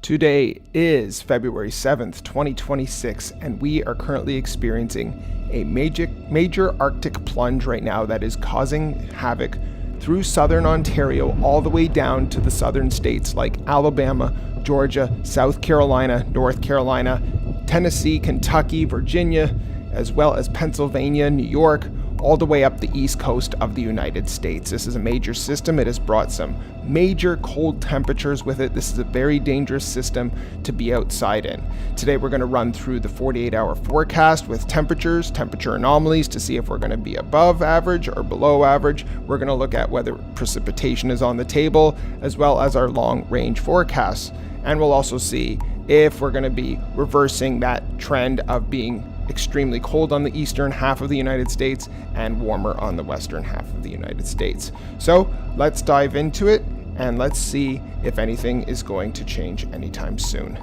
Today is February 7th, 2026, and we are currently experiencing a major Arctic plunge right now that is causing havoc through southern Ontario all the way down to the southern states like Alabama, Georgia, South Carolina, North Carolina, Tennessee, Kentucky, Virginia, as well as Pennsylvania, New York, all the way up the east coast of the United States. This is a major system. It has brought some major cold temperatures with it. This is a very dangerous system to be outside in. Today we're going to run through the 48-hour forecast with temperature anomalies to see if we're going to be above average or below average. We're going to look at whether precipitation is on the table, as well as our long-range forecasts. And we'll also see if we're going to be reversing that trend of being extremely cold on the eastern half of the United States and warmer on the western half of the United States. So let's dive into it and let's see if anything is going to change anytime soon.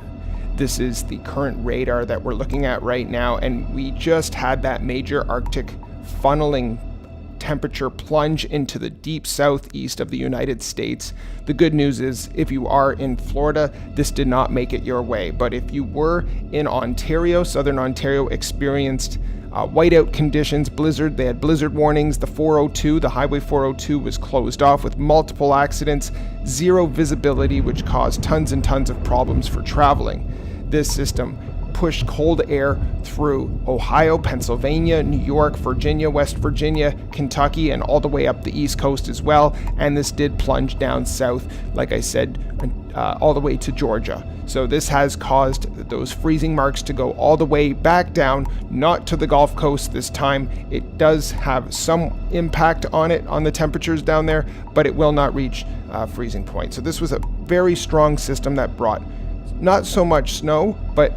This is the current radar that we're looking at right now, and we just had that major Arctic funneling temperature plunge into the deep southeast of the United States. The good news is if you are in Florida, this did not make it your way. But if you were in Ontario, southern Ontario experienced whiteout conditions, blizzard. They had blizzard warnings. The Highway 402 was closed off with multiple accidents, zero visibility, which caused tons and tons of problems for traveling. This system pushed cold air through Ohio, Pennsylvania, New York, Virginia, West Virginia, Kentucky, and all the way up the East Coast as well. And this did plunge down south, like I said, all the way to Georgia. So this has caused those freezing marks to go all the way back down, not to the Gulf Coast this time. It does have some impact on it, on the temperatures down there, but it will not reach freezing point. So this was a very strong system that brought not so much snow, but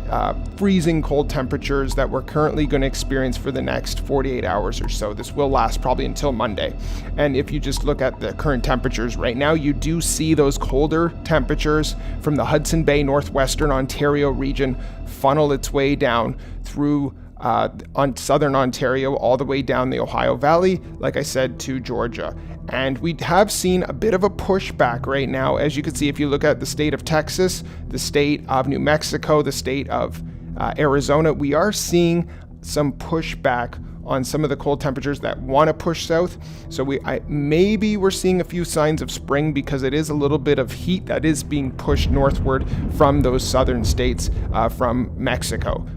freezing cold temperatures that we're currently going to experience for the next 48 hours or so. This will last probably until Monday. And if you just look at the current temperatures right now, you do see those colder temperatures from the Hudson Bay, northwestern Ontario region funnel its way down through on southern Ontario all the way down the Ohio Valley, like I said, to Georgia. And we have seen a bit of a pushback right now. As you can see, if you look at the state of Texas, the state of New Mexico, the state of Arizona, we are seeing some pushback on some of the cold temperatures that want to push south. So maybe we're seeing a few signs of spring because it is a little bit of heat that is being pushed northward from those southern states from Mexico.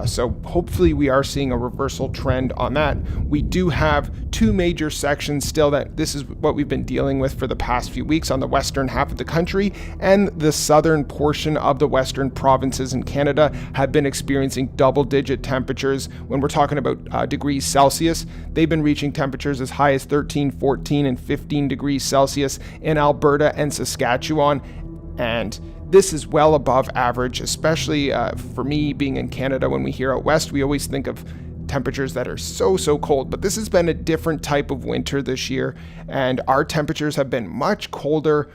So hopefully we are seeing a reversal trend on that. We do have two major sections still that this is what we've been dealing with for the past few weeks on the western half of the country, and the southern portion of the western provinces in Canada have been experiencing double-digit temperatures. When we're talking about degrees Celsius, they've been reaching temperatures as high as 13, 14, and 15 degrees Celsius in Alberta and Saskatchewan. And this is well above average, especially for me being in Canada. When we hear out west, we always think of temperatures that are so cold, but this has been a different type of winter this year, and our temperatures have been much colder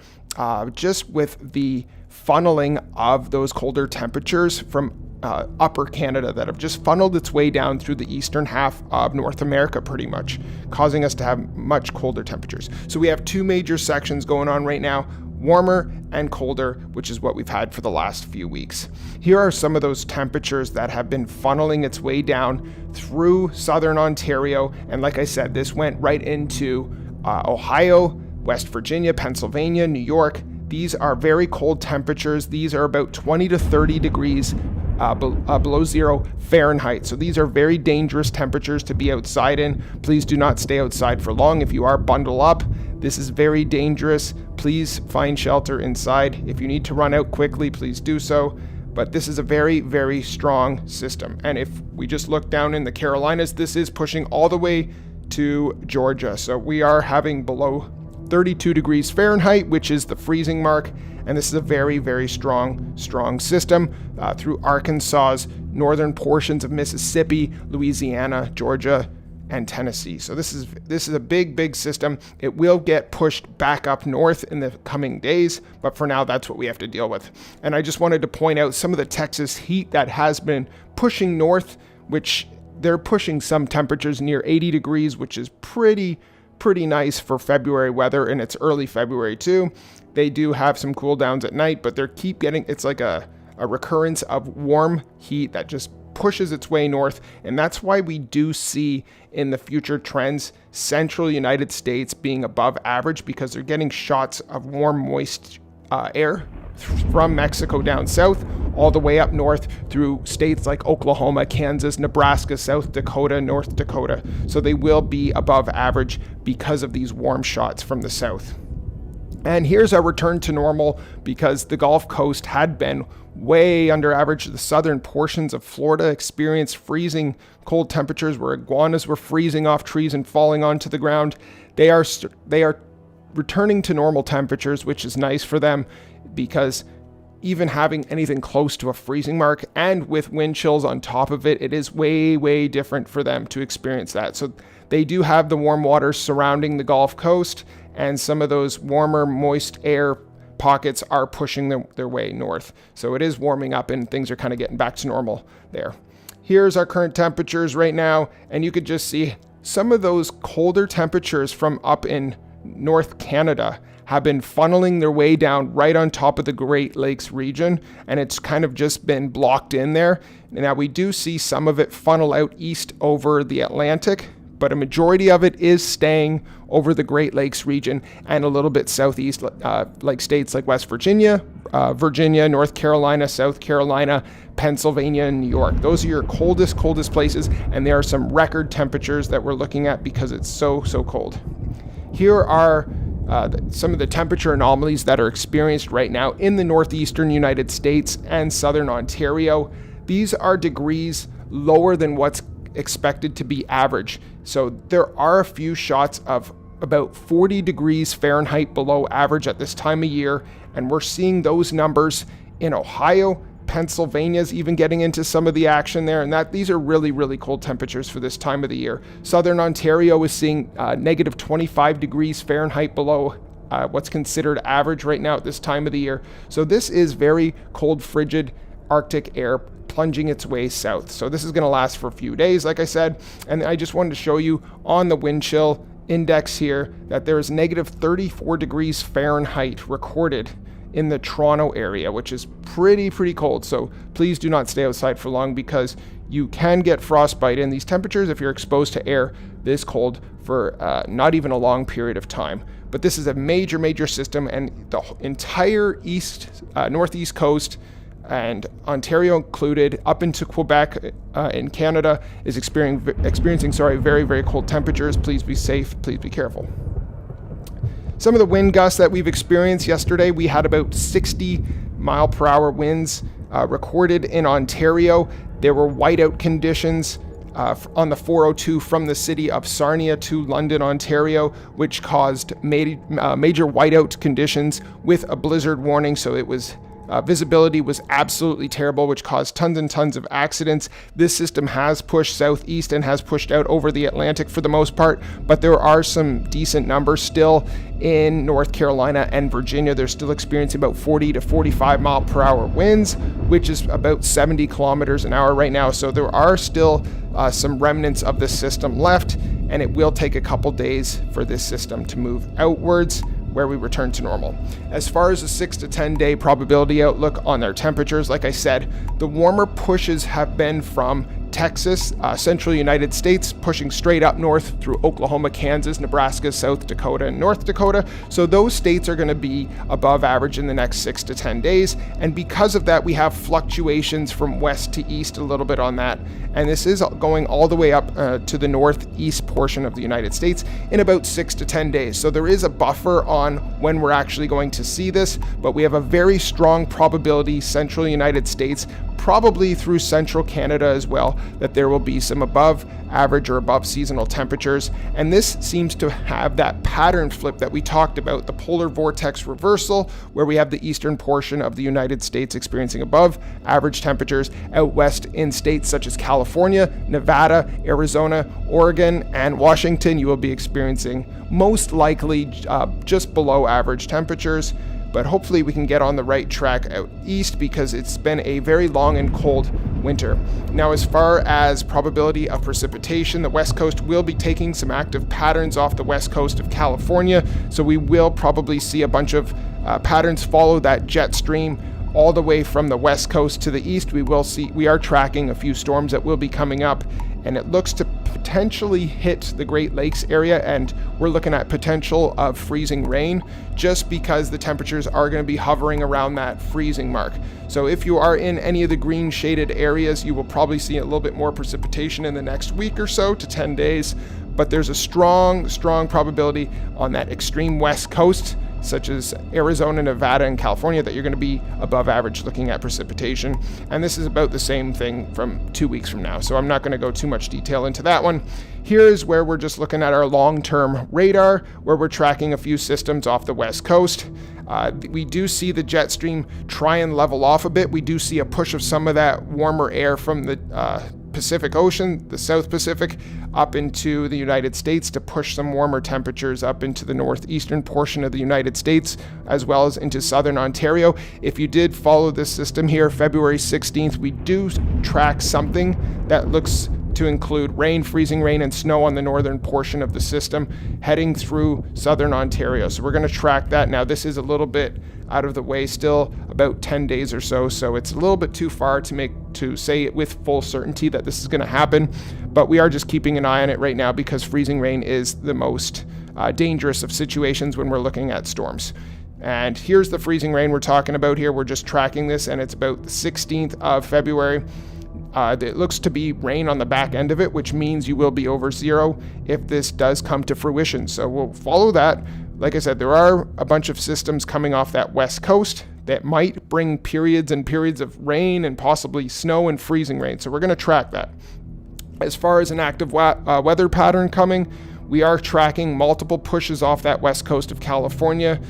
just with the funneling of those colder temperatures from upper Canada that have just funneled its way down through the eastern half of North America pretty much, causing us to have much colder temperatures. So we have two major sections going on right now, warmer and colder, which is what we've had for the last few weeks. Here are some of those temperatures that have been funneling its way down through southern Ontario. And like I said, this went right into Ohio, West Virginia, Pennsylvania, New York. These are very cold temperatures. These are about 20 to 30 degrees below zero Fahrenheit. So these are very dangerous temperatures to be outside in. Please do not stay outside for long. If you are, bundle up. This is very dangerous. Please find shelter inside. If you need to run out quickly, please do so. But this is a very strong system. And if we just look down in the Carolinas, this is pushing all the way to Georgia. So we are having below 32 degrees Fahrenheit, which is the freezing mark. And this is a very strong system through Arkansas's northern portions of Mississippi, Louisiana, Georgia, and Tennessee. So this is a big system. It will get pushed back up north in the coming days, but for now, that's what we have to deal with. And I just wanted to point out some of the Texas heat that has been pushing north, which they're pushing some temperatures near 80 degrees, which is pretty pretty nice for February weather, and it's early February too. They do have some cool downs at night, but it's like a recurrence of warm heat that just pushes its way north. And that's why we do see in the future trends central United States being above average, because they're getting shots of warm, moist air from Mexico down south all the way up north through states like Oklahoma, Kansas, Nebraska, South Dakota, North Dakota. So they will be above average because of these warm shots from the south. And here's our return to normal, because the Gulf Coast had been way under average. The southern portions of Florida experienced freezing cold temperatures where iguanas were freezing off trees and falling onto the ground. They are returning to normal temperatures, which is nice for them, because even having anything close to a freezing mark and with wind chills on top of it, it is way, way different for them to experience that. So they do have the warm waters surrounding the Gulf Coast, and some of those warmer, moist air pockets are pushing their way north. So it is warming up and things are kind of getting back to normal there. Here's our current temperatures right now, and you could just see some of those colder temperatures from up in North Canada have been funneling their way down right on top of the Great Lakes region, and it's kind of just been blocked in there. Now we do see some of it funnel out east over the Atlantic, but a majority of it is staying over the Great Lakes region and a little bit southeast, like states like West Virginia, Virginia, North Carolina, South Carolina, Pennsylvania, and New York. Those are your coldest places, and there are some record temperatures that we're looking at because it's so cold. Here are some of the temperature anomalies that are experienced right now in the northeastern United States and southern Ontario. These are degrees lower than what's expected to be average. So there are a few shots of about 40 degrees Fahrenheit below average at this time of year, and we're seeing those numbers in Ohio. Pennsylvania's even getting into some of the action there, and these are really cold temperatures for this time of the year. Southern Ontario is seeing negative 25 degrees Fahrenheit below what's considered average right now at this time of the year. So this is very cold, frigid Arctic air plunging its way south. So this is going to last for a few days, like I said, and I just wanted to show you on the wind chill index here that there is negative 34 degrees Fahrenheit recorded in the Toronto area, which is pretty cold. So please do not stay outside for long, because you can get frostbite in these temperatures if you're exposed to air this cold for not even a long period of time. But this is a major system, and the entire northeast coast and Ontario included, up into Quebec in Canada, is experiencing very cold temperatures. Please be safe, please be careful. Some of the wind gusts that we've experienced yesterday, we had about 60 mile per hour winds recorded in Ontario. There were whiteout conditions on the 402 from the city of Sarnia to London, Ontario, which caused major whiteout conditions with a blizzard warning. So it was visibility was absolutely terrible, which caused tons and tons of accidents. This system has pushed southeast and has pushed out over the Atlantic for the most part, but there are some decent numbers still in North Carolina and Virginia. They're still experiencing about 40 to 45 mile per hour winds, which is about 70 kilometers an hour right now. So there are still some remnants of the system left, and it will take a couple days for this system to move outwards, where we return to normal. As far as the 6 to 10 day probability outlook on their temperatures, like I said, the warmer pushes have been from Texas, central United States, pushing straight up north through Oklahoma, Kansas, Nebraska, South Dakota, and North Dakota. So those states are going to be above average in the next 6 to 10 days. And because of that, we have fluctuations from west to east a little bit on that. And this is going all the way up to the northeast portion of the United States in about 6 to 10 days. So there is a buffer on when we're actually going to see this, but we have a very strong probability central United States, probably through central Canada as well, that there will be some above average or above seasonal temperatures. And this seems to have that pattern flip that we talked about, the polar vortex reversal, where we have the eastern portion of the United States experiencing above average temperatures. Out west in states such as California, Nevada, Arizona, Oregon, and Washington, you will be experiencing most likely just below average temperatures. But hopefully we can get on the right track out east, because it's been a very long and cold winter. Now, as far as probability of precipitation, the west coast will be taking some active patterns off the west coast of California, so we will probably see a bunch of patterns follow that jet stream all the way from the west coast to the east. We are tracking a few storms that will be coming up, and it looks to potentially hit the Great Lakes area, and we're looking at potential of freezing rain just because the temperatures are going to be hovering around that freezing mark. So if you are in any of the green shaded areas, you will probably see a little bit more precipitation in the next week or so to 10 days, but there's a strong probability on that extreme west coast, such as Arizona, Nevada, and California, that you're going to be above average looking at precipitation. And this is about the same thing from 2 weeks from now, so I'm not going to go too much detail into that one. Here's where we're just looking at our long-term radar, where we're tracking a few systems off the west coast. We do see the jet stream try and level off a bit. We do see a push of some of that warmer air from the Pacific Ocean, the South Pacific, up into the United States to push some warmer temperatures up into the northeastern portion of the United States, as well as into southern Ontario. If you did follow this system here, February 16th, we do track something that looks to include rain, freezing rain, and snow on the northern portion of the system heading through southern Ontario. So we're going to track that. Now, this is a little bit out of the way still, about 10 days or so, so it's a little bit too far to say it with full certainty that this is going to happen, but we are just keeping an eye on it right now because freezing rain is the most dangerous of situations when we're looking at storms. And here's the freezing rain we're talking about here. We're just tracking this, and it's about the 16th of February. It looks to be rain on the back end of it, which means you will be over zero if this does come to fruition. So we'll follow that. Like I said, there are a bunch of systems coming off that west coast that might bring periods and periods of rain and possibly snow and freezing rain. So we're going to track that. As far as an active weather pattern coming, we are tracking multiple pushes off that west coast of California,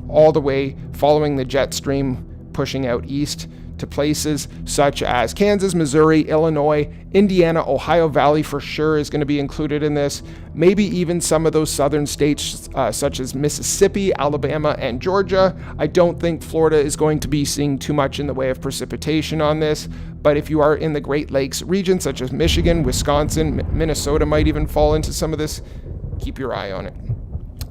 all the way following the jet stream pushing out east to places such as Kansas, Missouri, Illinois, Indiana, Ohio Valley for sure is going to be included in this. Maybe even some of those southern states such as Mississippi, Alabama, and Georgia. I don't think Florida is going to be seeing too much in the way of precipitation on this, but if you are in the Great Lakes region such as Michigan, Wisconsin, Minnesota might even fall into some of this, keep your eye on it.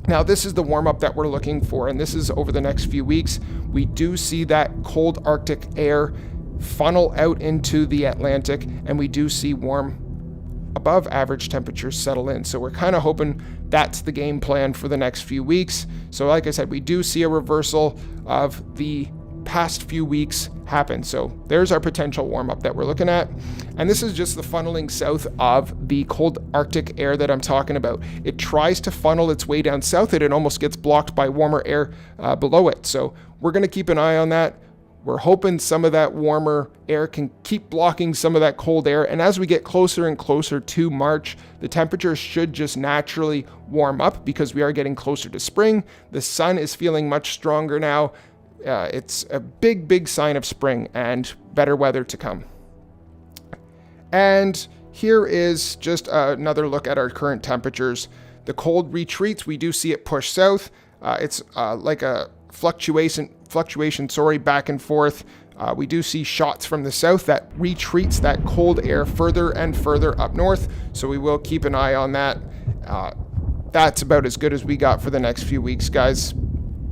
Now, this is the warm-up that we're looking for, and this is over the next few weeks. We do see that cold Arctic air funnel out into the Atlantic, and we do see warm, above average temperatures settle in. So we're kind of hoping that's the game plan for the next few weeks. So like I said, we do see a reversal of the past few weeks happen. So there's our potential warm-up that we're looking at. And this is just the funneling south of the cold Arctic air that I'm talking about. It tries to funnel its way down south, and it almost gets blocked by warmer air below it. So we're going to keep an eye on that. We're hoping some of that warmer air can keep blocking some of that cold air. And as we get closer and closer to March, the temperatures should just naturally warm up because we are getting closer to spring. The sun is feeling much stronger now. It's a big sign of spring and better weather to come. And here is just another look at our current temperatures. The cold retreats, we do see it push south. It's like a fluctuation, back and forth. We do see shots from the south that retreats that cold air further and further up north. So we will keep an eye on that. That's about as good as we got for the next few weeks, guys.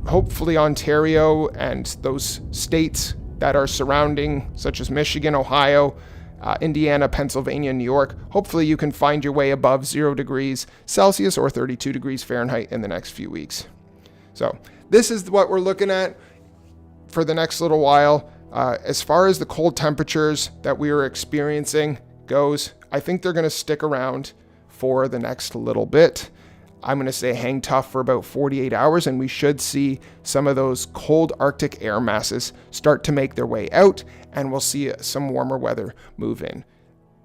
Hopefully Ontario and those states that are surrounding, such as Michigan, Ohio, Indiana, Pennsylvania, New York, hopefully you can find your way above 0 degrees Celsius or 32 degrees Fahrenheit in the next few weeks. So this is what we're looking at for the next little while. As far as the cold temperatures that we are experiencing goes, I think they're going to stick around for the next little bit. I'm going to say hang tough for about 48 hours, and we should see some of those cold Arctic air masses start to make their way out, and we'll see some warmer weather move in.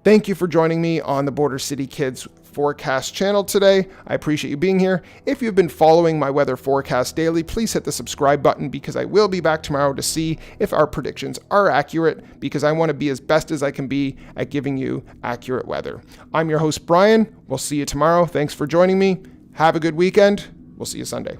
Thank you for joining me on the Border City Kids forecast channel today. I appreciate you being here. If you've been following my weather forecast daily, please hit the subscribe button because I will be back tomorrow to see if our predictions are accurate, because I want to be as best as I can be at giving you accurate weather. I'm your host, Brian. We'll see you tomorrow. Thanks for joining me. Have a good weekend. We'll see you Sunday.